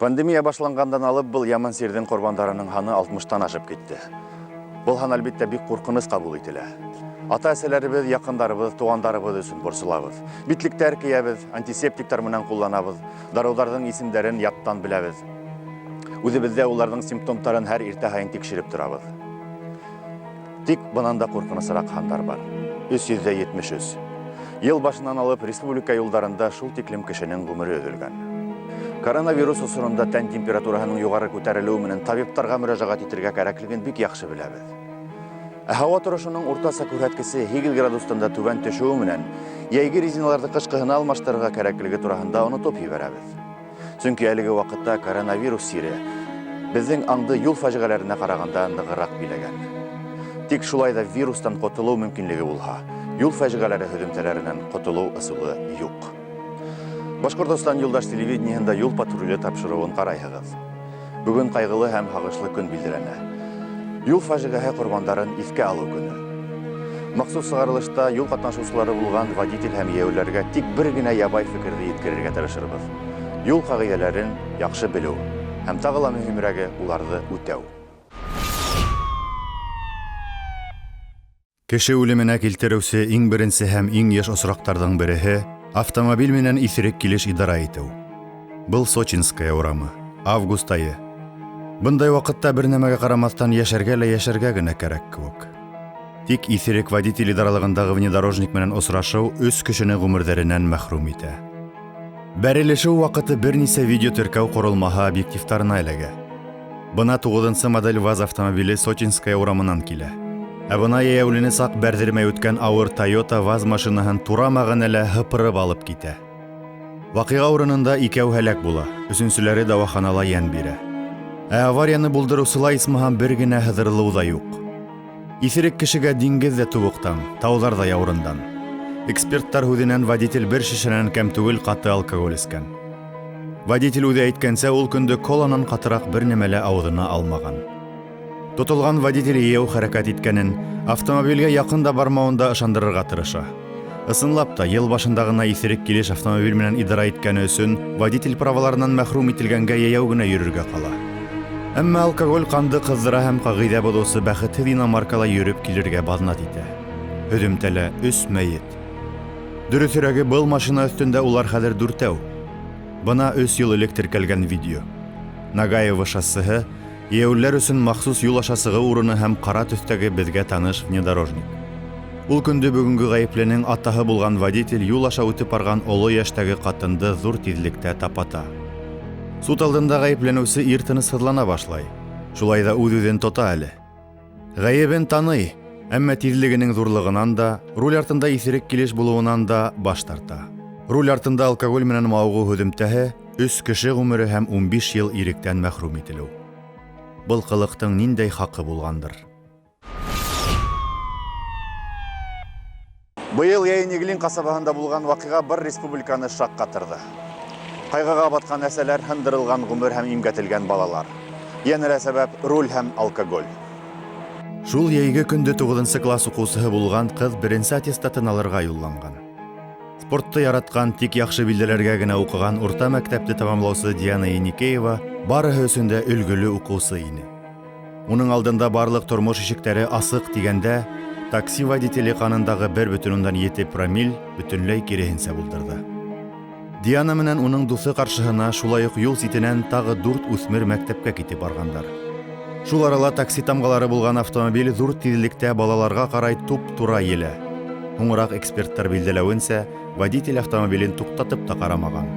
Пандемия башлангандан алып, бұл яман серден корбандарының ханы 60-тан ашып кетті. Бұл хан әлбетте бик куркыныч кабул ителә. Ата-әсәләребез, якындарыбыз, тугандарыбыз өчен борчылабыз. Битлектәр киябез, антисептиктар менән кулланабыз, даруларның исемнәрен яттан беләбез. Үзебездә уларның симптомларын һәр иртә һайын тикшереп торабыз. Тик бунан да куркынычрак хандар бар. 373. Ел башынан алып республика юлдарында шул тиклем кешенең гомере өҙөлгән. Коронавирус осорында тән температураһының югары күтәрелеүе менән табиптарга мөрәҗәгать итергә кирәклеген бик яхшы беләбез. Һава торышының уртаса күрһәткесе 8 градустан да түбән төшүе менән яйгы резиналарны кышкыһына алмаштырырга кирәклеге турында онытып ебәрәбез. Чөнки әлеге вакытта коронавирус сире безнең аңды юл фаҗигаләренә караганда ныгырак биләгән. Тик шулай да вирустан котылу мөмкинлеге булһа, юл фаҗигаләре һөҗүмчеләреннән котылу ысулы юк. Башкортстан юлдаш телевидениеһендә юл патруле тапшыруын карайһыгыз. Бүген кайгылы һәм хагышлы көн билдерелә. Юл фаҗигаһы корбандарын искә алу көне. Махсус сыгарылышта юл катнашучылары булган водитель һәм яуләргә тик бер генә ябай фикерне yetkерергә тырышырбыз. Юл кагыйдәләрен яхшы белү һәм тагы ла мөһимрәге уларны үтәү. Кеше үлеменә килтерүсе иң беренче һәм иң яш осрактардан береһе автомобиль менән исерек килеш идара итү. Был Сочинская урамы, август айы. Бындай вакытта бер нәмәгә карамастан яшәргә генә кирәк кебек. Тик исерек водитель идаралыгындагы внедорожник менән осрашыу 3 кешене гомерҙәренән мәхрүм итә. Бәрелешеү вакыты бернисә видео теркәү корылмаһы объективтарына эләгә. Бына 9-нчы модель ВАЗ автомобиле Сочинская урамынан килә. Ә бына яәүлене сак бәрдермәй үткән авыр Toyota ВАЗ машинаһын тура мәгънәлә һыпырып алып китә. Вакыйга урынында 2 һәлак була, өченчеләре дәваханала ян бирә. Ә аварияны булдырыусылар исмаһам бер генә хәзерләү дә юк. Исерек кешегә диңгез дә тубыктан, таулар да яурындан. Эксперттар һүҙенән водитель бер шешәнән кәм түгел каты алкоголь эскән. Водитель үҙе әйткәнсә, ул көндө коланан катырак бер нәмәлә ауыҙына алмаган. Тотылған водитель йәү хәрәкәт иткәнен, автомобильгә яҡында бармауында ышандырырға тырыша. Ысынлап та, ел башында гына исерек килеш автомобиль менән идара иткәне өсөн водитель праваларынан мәхрүм ителгәнгә йәйәү генә йөрөргә ҡала. Әммә алкоголь ҡанды ҡыҙҙыра һәм ҡағиҙә боҙоусы бәхетһеҙ иномаркала йөрөп килергә баҙнат итә. Һөҙөмтәлә 3 мәйет. Дөрөҫөрәге, был машина өҫтөндә улар хәҙер 4-әү. Бына 3 йыл элек теркәлгән видео. Нагаева шоссеһы йәүләр өсөн махсус юл аша сығыу урыны һәм ҡара төҫтәге беҙгә таныш внедорожник. Ул көндө бөгөнгө ғәйепленең атаһы булған водитель юл аша үтеп барған оло йәштәге ҡатынды ҙур тиҙлектә тапата. Суд алдында ғәйепләнеүсе ир тынысһыҙлана башлай. Шулай да үҙ-үҙен тота әле. Ғәйебен таный, әммә тиҙлегенең ҙурлығынан да, руль артында исерек килеш булыуынан да баш тарта. Руль артында алкоголь менән мауығу һөҙөмтәһе 3 кеше ғүмере һәм 15 йыл иректән мәхрүм ителеү. Был ҡылыҡтың ниндәй хаҡы булғандыр? Быйыл Яйнеглин ҡасабаһында булған ваҡиға бір республиканы шаҡ ҡатырҙы. Ҡайғыға батҡан әсәләр, һындырылған ғүмер һәм имгәтелгән балалар. Йәнәрә сәбәп руль һәм алкоголь. Шул йәйге көндө 9-нчы класс уҡыусыһы булған ҡыҙ беренсе аттестатын алырға юлланған. Спортты яратҡан, тик яҡшы билдәләргә генә уҡыған урта мәктәпте тамамлаусы Диана Еникеева барыһы өсөн дә өлгөлө уҡыусы ине. Уның алдында барлыҡ тормош ишектәре асыҡ тигәндә, такси водителе ҡанындағы 1,7 промилль бөтөнләй киреһенсә булдырҙы. Диана менән уның дуҫы ҡаршыһына шулай уҡ юл ситенән тағы 4 үҫмер мәктәпкә китеп барғандар. Шул арала такси тамғалары булған автомобиль ҙур тиҙлектә балаларға ҡарай туп-тура елә. Һуңыраҡ эксперттар билдәләүенсә, водитель автомобилен туҡтатып та ҡарамаған.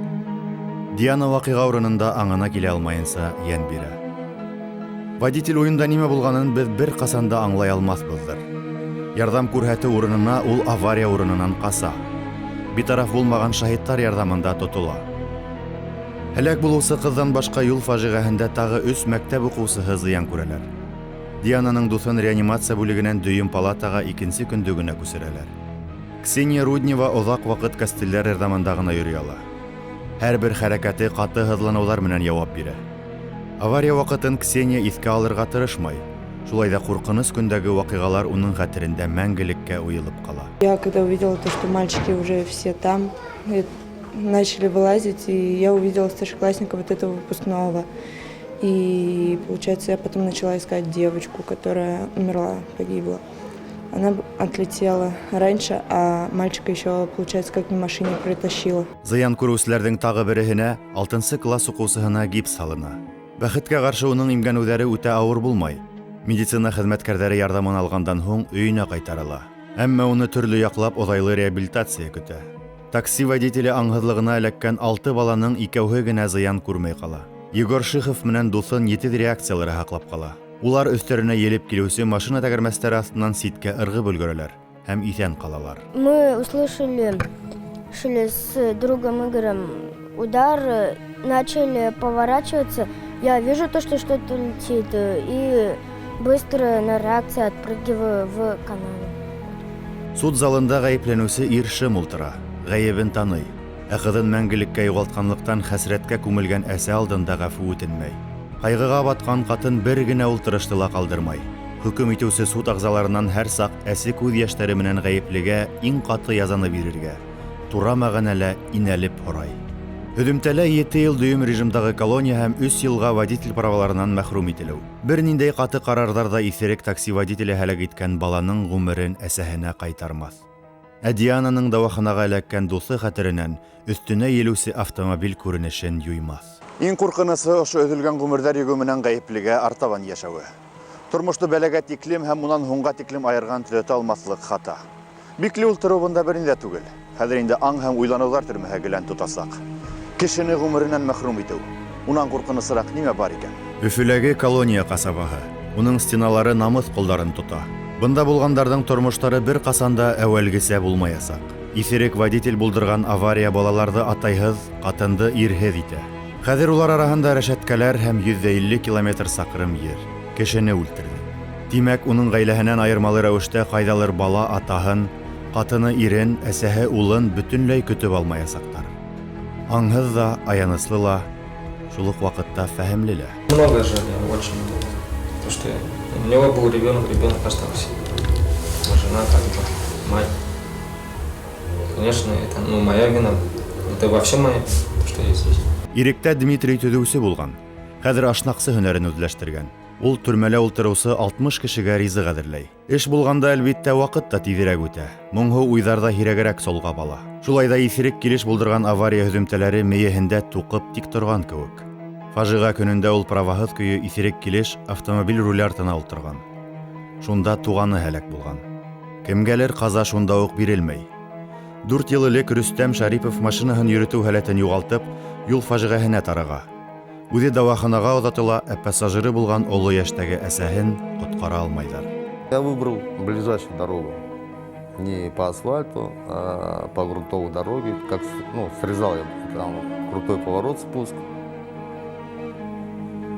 Диана ваҡиға урынында аңына килә алмайынса йән бирә. Водитель уйында нимә булғанын беҙ бер ҡасан да аңлай алмаҫбыҙҙыр. Ярҙам күрһәтеү урынына ул авария урынынан ҡаса. Битараф булмаған шаһиттар ярҙамында тотола. Һәләк булыусы ҡыҙҙан башҡа юл фажиғәһендә тағы 3 мәктәп уҡыусыһы зыян күрәләр. Диананың дуҫын реанимация бүлегенән дөйөм палатаға 2-нсе көндө генә күсерәләр. Ксения Руднева оҙаҡ ваҡыт костелләр ярҙамында ғына йөрөй ала. Һәр бер хәрәкәте ҡаты һыҙланыуҙар менән яуап бирә. Авария ваҡытын Ксения иҫкә алырға тырышмай. Шулай да ҡурҡыныс көндәге ваҡиғалар уның хәтерендә мәңгелеккә уйылып ҡала. Я когда увидела то, что мальчики уже все там, начали вылазить, и я увидела старшеклассника вот этого выпускного. И, получается, я потом начала искать девочку, которая умерла, погибла. Она отлетела раньше, а мальчика еще, получается, как на машине притащила. Зыян күрүселәрнең тагы береһенә 6 класс укучысына гипс салына. Бәхеткә каршы уның имгәнүләре үтә авыр булмай. Медицина хезмәткәрләре ярдәмен алгандан һуң өенә кайтарыла. Әмма уны төрле яклап оҙайлы реабилитация көтә. Такси водителе аңһыҙлығына эләккән 6 баланың 2-һе генә зыян күрмәй кала. Егор Шихов менән дуҫын етеҙ реакциялары һаҡлап кала. Улар өҫтәренә елеп килеүсе машина тәгәрмәстәре астынан ситкә ырғып өлгөрәләр һәм иҫән калалар. Мы услышали с другом Игорем удар, начали поворачиваться. Я вижу то, что что-то летит, и быстро на реакции отпрыгиваю в канаву. Суд залында ғәйепләнеүсе ир шым ултыра, ғәйебен таный. Ә ҡыҙын мәңгелеккә юғалтҡанлыҡтан хәсрәткә күмелгән әсә алдында ғәфү үтенмәй. Ҡайғыға батҡан ҡатын бер генә ултырышты ла ҡалдырмай. Хөкөм итеүсе суд ағзаларынан һәр саҡ әсе күҙ йәштәре менән ғәйеплегә иң ҡаты язаны бирергә. Тура мәғәнәлә инәлеп һорай. Һөҙөмтәлә 7 йыл дөйөм режимдағы колония һәм 3 йылға водитель праваларынан мәхрүм ителеү. Бер ниндәй ҡаты ҡарарҙарҙа иҫерек такси водителе һәләк иткән баланың ғүмерен әсәһенә ҡайтармаҫ. Ә Диананың дауаханаға эләккән дуҫы хәтеренән өҫтөнә елеүсе автомобиль күренешен юймаҫ. Иң ҡурҡынысы ошо өҙөлгән ғүмерҙәр йөгө менән ғәйеплегә артабан йәшәүе. Тормошто бәләгә тиклем һәм унан һуңға тиклем айырған төҙәтә алмаҫлыҡ хата. Бикле ултырыу бында бер ниндә түгел. Хәҙер инде аң һәм уйланыуҙар төрмәһе гелән тотасаҡ. Кешене ғүмеренән мәхрүм итеү. Унан ҡурҡынысыраҡ нимә бар икән? Өфөләге колония ҡасабаһы. Уның стеналары намыҫ ҡулдарын тота. Бында булғандарҙың тормоштары бер ҡасанда әүәлгесә булмаясаҡ. Иҫерек водитель булдырған авария балаларҙы атайһыҙ, ҡатынды ирһеҙ итә. Хәҙер улар араһында рәшәткәләр һәм 150 километр саҡрым ер. Кешене үлтерҙе. Тимәк, уның ғаиләһенән айырмалы рәүештә ҡайҙалыр бала атаһын, ҡатыны ирен, әсәһе улын бөтөнләй көтөп алмаясаҡтар. Аңһыҙ ҙа, аяныслы ла, шул уҡ ваҡытта фәһемле лә. Много жалею, очень много. Потому что у него был ребенок остался. Жена как-то, мать. Конечно, это моя вина. Это вообще моя, что я здесь. Иректә Дмитрий төҙөүсе булған. Хәҙер ашнаҡсы һөнәрен үҙләштергән. Ул төрмәлә ултырыусы 60 кешегә ризыҡ әҙерләй. Эш булғанда, әлбиттә, ваҡыт та тиҙерәк үтә. Моңһоу уйҙарҙа һирәгерәк солға бала. Шулай да иҫерек килеш булдырған авария һөҙөмтәләре мейеһендә туҡып тик торған кеүек. Фажиға көнөндә ул праваһыҙ көйө иҫерек килеш автомобиль руле артына ултырған. Шунда туғаны һәләк булған. Кемгәлер ҡаза шунда уҡ бирелмәй. 4 йыл элек Рөстәм Шарипов машинаһын йөрөтөү һәләтен юғалтып, юл фажиғәһенә тарыға. Үҙе дауаханаға оҙатыла, ә пассажиры булған оло йәштәге әсәһен ҡотҡара алмайҙар. Я выбрал ближайшую дорогу. Не по асфальту, а по грунтовой дороге. Как, срезал я там крутой поворот, спуск.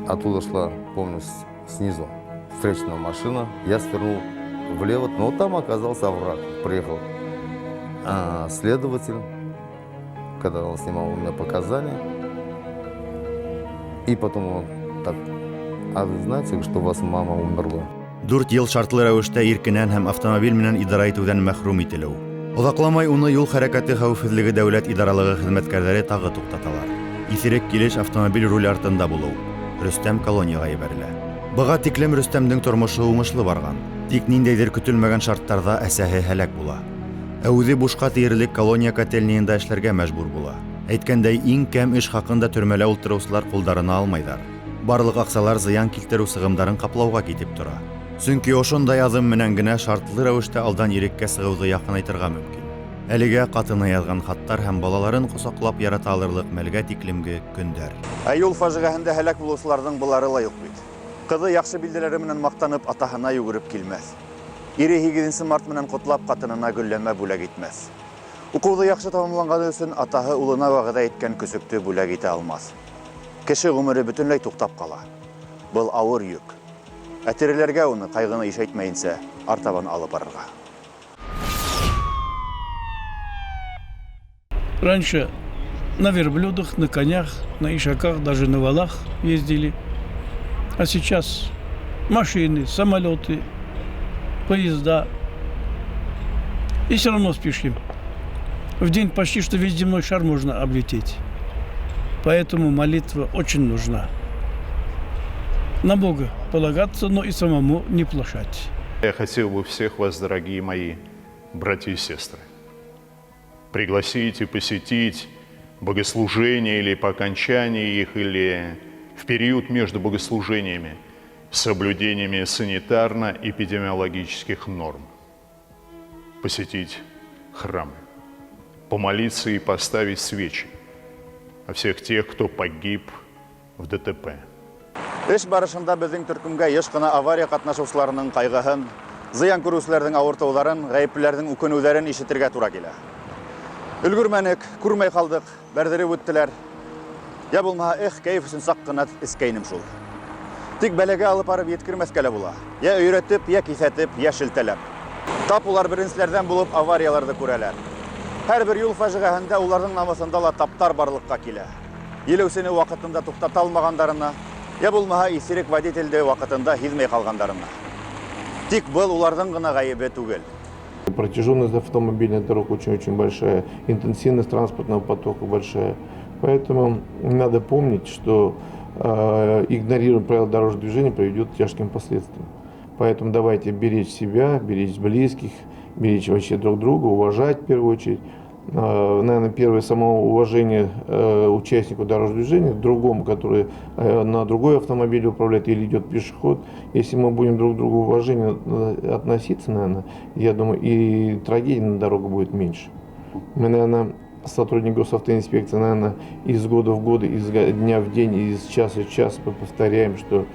Оттуда шла, помню, снизу встречная машина. Я свернул влево, но там оказался овраг. Приехал следователь, когда он снимал у меня показания. И потом он так: а вы знаете, что у вас мама умерла? 4 йыл шартлы рәүештә иркенән һәм автомобиль менән идара итеүҙән мәхрүм ителеү. Оҙаҡламай уны юл хәрәкәте хәүефһеҙлеге дәүләт идаралығы хеҙмәткәрҙәре тағы туҡтаталар. Иҫерек килеш автомобиль руль артында булыу. Рөстәм колонияға ебәрелә. Быға тиклем Рөстәмдең тормошо уңышлы барған. Тик ниндәйҙер көтөлмәгән шарттарҙа әсәһе һәләк була. Ә үҙе бушҡа тиерлек колония котельнийында эшләргә мәжбүр була. Әйткәндәй, иң кәм эш хаҡында төрмәлә ултырыусылар ҡулдарына алмайҙар. Барлыҡ аҡсалар зыян килтереү сығымдарын ҡаплауға китеп тора. Сөнки ошондай аҙым менән генә шартлы рәүештә алдан иреккә сығыуҙы яҡынайтырға мөмкин. Әлегә ҡатыны яҙған хаттар һәм балаларын ҡосаҡлап ярата алырлыҡ мәлгә тиклемге көндәр. Ә юл фажиғәһендә һәләк булыусыларҙың былары ла юҡ бит. Ҡыҙы яҡшы билдәләре менән маҡтанып атаһына йүгереп килмәҫ. Ире 8 март менән ҡотлап ҡатынына гөлләмә бүләк итмәҫ. Уҡыуҙы яҡшы тамамланғаны өсөн атаһы улына вәғәҙә иткән көсөктө бүләк итә алмаҫ. Кеше ғүмере бөтөнләй туҡтап ҡала. Был ауыр йөк. Ә тереләргә уны ҡайғыны ишәйтмәйенсә артабан алып барырға. Раньше на верблюдах, на конях, на ишаках, даже на валах ездили. А сейчас машины, самолеты, поезда. И все равно спешим. В день почти что весь земной шар можно облететь. Поэтому молитва очень нужна. На Бога полагаться, но и самому не плашать. Я хотел бы всех вас, дорогие мои братья и сестры, пригласить и посетить богослужения или по окончании их, или в период между богослужениями с соблюдениями санитарно-эпидемиологических норм. Посетить храмы, помолиться и поставить свечи о всех тех, кто погиб в ДТП. Эш барышында безнең төркемгә еш кына авария катнашучыларының кайгыһын, зыян күрүчеләрнең авыртуларын, гаеплеләрнең үкенүләрен ишетергә туры килә. Өлгөрмәнек, күрмәй калдык, бәрдереп үттеләр. Я булмаһа, кәеф өчен сак кына искәйнем шул. Тик бәләгә алып барып yetkермәскә лә була. Я өйрәтеп, я кисәтеп, я шелтәләп. Тап улар беренчеләрдән булып аварияларда күрәләр. Һәр бер юл фаҗигаһендә уларның намысында ла таптар барлыкка килә. Елеүсене вакытында туктата алмагандарына, я булмаһа, исерек водительде вакытында һизмәй калгандарына. Тик был уларның гына гаебе түгел. Протяженность автомобильных дорог очень-очень большая, интенсивность транспортного потока большая. Поэтому надо помнить, что игнорирование правил дорожного движения приведет к тяжким последствиям. Поэтому давайте беречь себя, беречь близких, беречь вообще друг друга, уважать в первую очередь. Наверное, первое самоуважение участнику дорожного движения, другому, который на другой автомобиль управляет или идет пешеход. Если мы будем друг к другу уважение относиться, наверное, я думаю, и трагедий на дорогу будет меньше. Мы, наверное, сотрудники госавтоинспекции, наверное, из года в год, из дня в день, из часа в час мы повторяем, что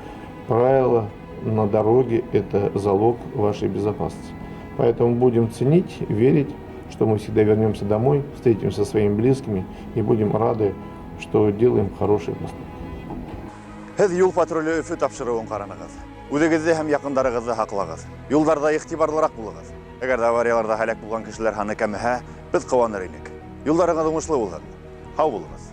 правила на дороге – это залог вашей безопасности. Поэтому будем ценить, верить, что мы всегда вернемся домой, встретимся со своими близкими и будем рады, что делаем хорошие поступки. Һез юл патруле өфе тапшыруын караныгыз. Үзегезне һәм якындарыгызны саклагыз. Юлларда игътибарлырак булыгыз. Әгәр аварияларда һәлак булган кешеләр саны кәмеһә, без куаныр идек. Юлларыгыз уңышлы булсын. Һау булыгыз.